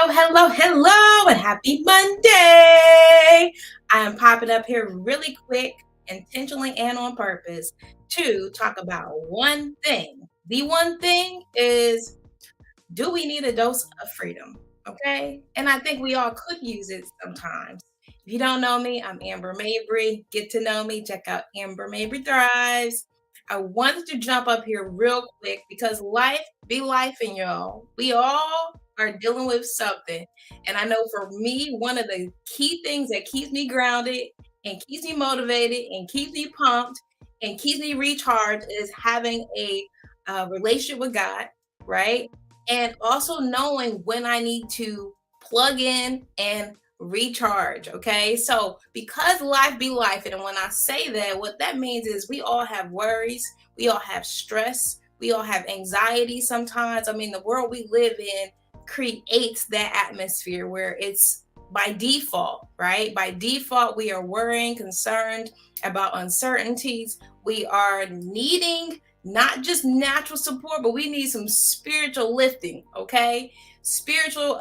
Hello, and happy Monday. I am popping up here really quick, intentionally and on purpose, to talk about one thing. The one thing is, do we need a dose of freedom? Okay. And I think we all could use it sometimes. If you don't know me, I'm Amber Mabry. Get to know me. Check out Amber Mabry Thrives. I wanted to jump up here real quick because life be life, and y'all. We all are dealing with something. And I know for me, one of the key things that keeps me grounded and keeps me motivated and keeps me pumped and keeps me recharged is having a relationship with God, right? And also knowing when I need to plug in and recharge. Okay. So, because life be life, and when I say that, what that means is we all have worries, we all have stress, we all have anxiety sometimes. I mean, the world we live in creates that atmosphere where it's by default, right? By default, we are worrying, concerned about uncertainties. We are needing not just natural support, but we need some spiritual lifting, okay? Spiritual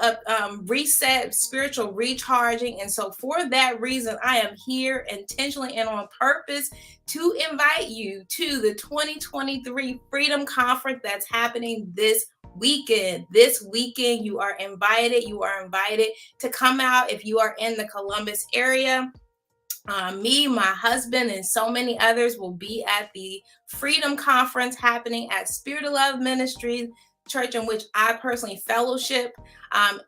reset, spiritual recharging. And so, for that reason, I am here intentionally and on purpose to invite you to the 2023 Freedom Conference that's happening this weekend. This weekend, you are invited. You are invited to come out if you are in the Columbus area. Me, my husband, and so many others will be at the Freedom Conference happening at Spirit of Love Ministries, church in which I personally fellowship.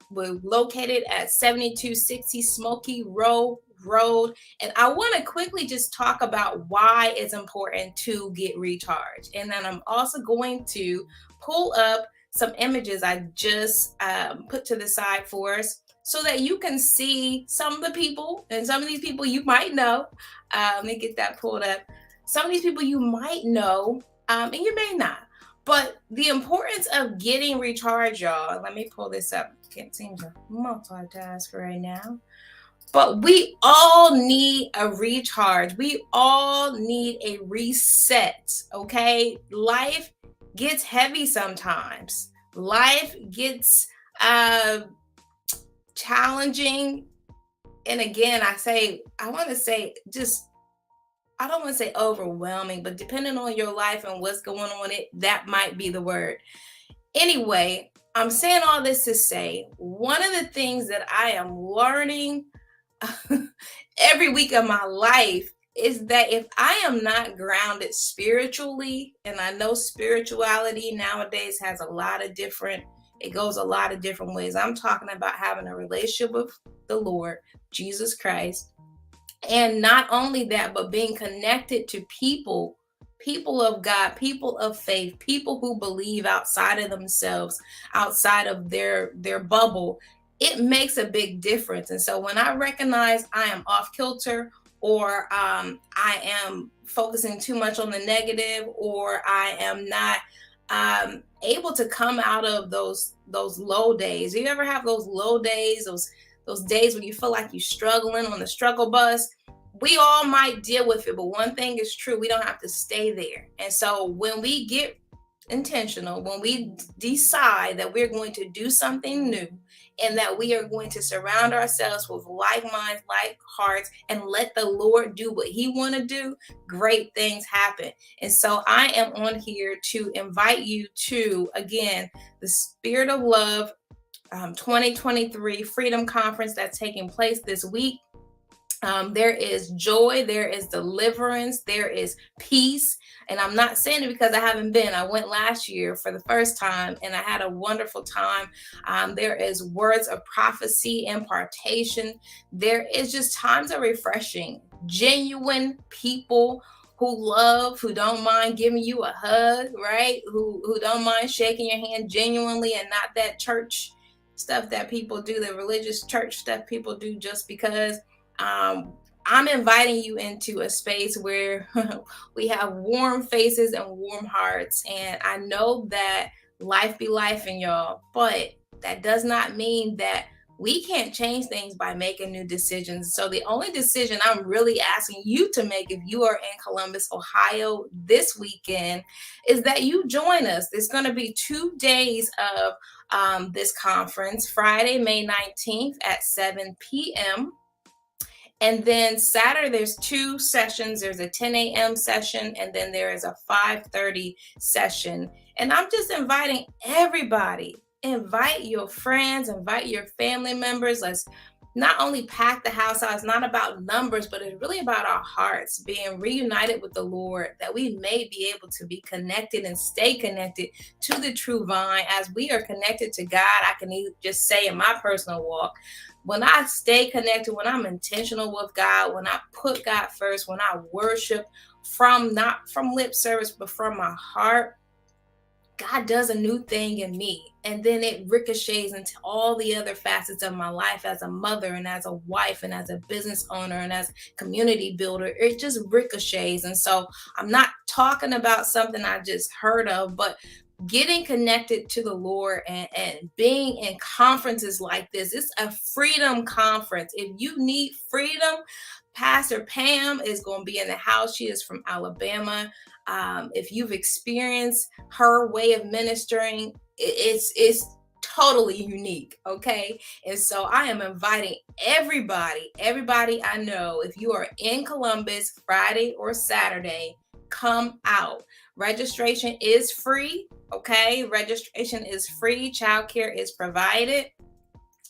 We're located at 7260 Smoky Row Road. And I want to quickly just talk about why it's important to get recharged. And then I'm also going to pull up some images I just put to the side for us so that you can see some of the people, and some of these people you might know. Let me get that pulled up. Some of these people you might know, and you may not. But the importance of getting recharged, y'all. Let me pull this up. Can't seem to multitask right now. But we all need a recharge. We all need a reset, okay? Life gets heavy sometimes. Life gets challenging. And again, I don't want to say overwhelming, but depending on your life and what's going on, that might be the word. Anyway, I'm saying all this to say one of the things that I am learning every week of my life is that if I am not grounded spiritually, and I know spirituality nowadays has it goes a lot of different ways. I'm talking about having a relationship with the Lord, Jesus Christ. And not only that, but being connected to people of God, people of faith, people who believe outside of themselves, outside of their bubble. It makes a big difference. And so when I recognize I am off kilter, or I am focusing too much on the negative, or I am not able to come out of those low days. Do you ever have those low days, those days when you feel like you're struggling on the struggle bus? We all might deal with it, but one thing is true: we don't have to stay there. And so when we get intentional, when we decide that we're going to do something new, and that we are going to surround ourselves with like minds, like hearts, and let the Lord do what he want to do, great things happen. And so I am on here to invite you to, again, the Spirit of Love 2023 Freedom Conference that's taking place this week. There is joy, there is deliverance, there is peace. And I'm not saying it because I haven't been. I went last year for the first time and I had a wonderful time. There is words of prophecy, impartation. There is just times of refreshing, genuine people who don't mind giving you a hug, right? Who don't mind shaking your hand genuinely, and not that church stuff that people do, the religious church stuff people do just because. I'm inviting you into a space where we have warm faces and warm hearts. And I know that life be life in y'all, but that does not mean that we can't change things by making new decisions. So the only decision I'm really asking you to make if you are in Columbus, Ohio this weekend is that you join us. There's going to be 2 days of this conference, Friday, May 19th at 7 p.m. And then Saturday, there's two sessions. There's a 10 a.m. session, and then there is a 5:30 session. And I'm just inviting everybody. Invite your friends, invite your family members. Let's not only pack the house out. It's not about numbers, but it's really about our hearts being reunited with the Lord, that we may be able to be connected and stay connected to the true vine. As we are connected to God, I can just say in my personal walk, when I stay connected, when I'm intentional with God, when I put God first, when I worship from not from lip service, but from my heart, God does a new thing in me. And then it ricochets into all the other facets of my life as a mother and as a wife and as a business owner and as a community builder. It just ricochets. And so I'm not talking about something I just heard of, but getting connected to the Lord and being in conferences like this. It's a freedom conference. If you need freedom, Pastor Pam is going to be in the house. She is from Alabama. If you've experienced her way of ministering, it's totally unique. Okay. And so I am inviting everybody I know, if you are in Columbus Friday or Saturday, come out. Registration is free. Okay. Registration is free. Childcare is provided.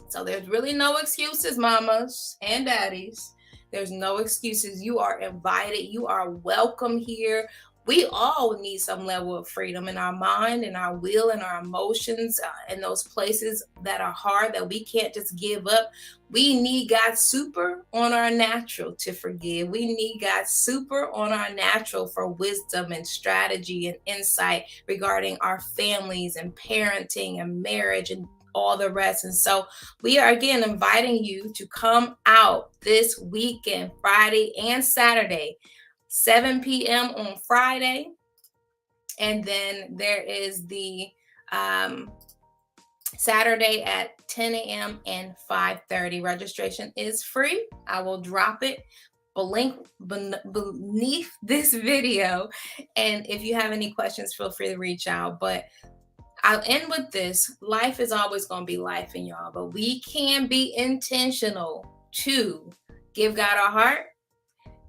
So there's really no excuses, mamas and daddies. There's no excuses. You are invited. You are welcome here. We all need some level of freedom in our mind, in our will, in our emotions, in those places that are hard that we can't just give up. We need God's super on our natural to forgive. We need God's super on our natural for wisdom and strategy and insight regarding our families and parenting and marriage and all the rest. And so we are again inviting you to come out this weekend, Friday and Saturday, 7 p.m. on Friday. And then there is the Saturday at 10 a.m. and 5:30. Registration is free. I will drop it link beneath this video. And if you have any questions, feel free to reach out. But I'll end with this. Life is always going to be life in y'all, but we can be intentional to give God our heart,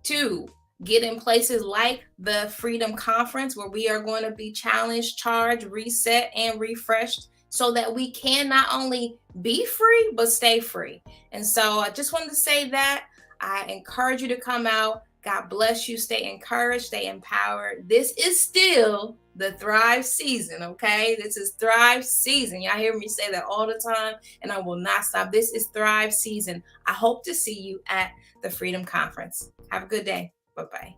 to get in places like the Freedom Conference where we are going to be challenged, charged, reset, and refreshed so that we can not only be free, but stay free. And so I just wanted to say that. I encourage you to come out. God bless you. Stay encouraged, stay empowered. This is still the Thrive season, okay? This is Thrive season. Y'all hear me say that all the time, and I will not stop. This is Thrive season. I hope to see you at the Freedom Conference. Have a good day. Bye-bye.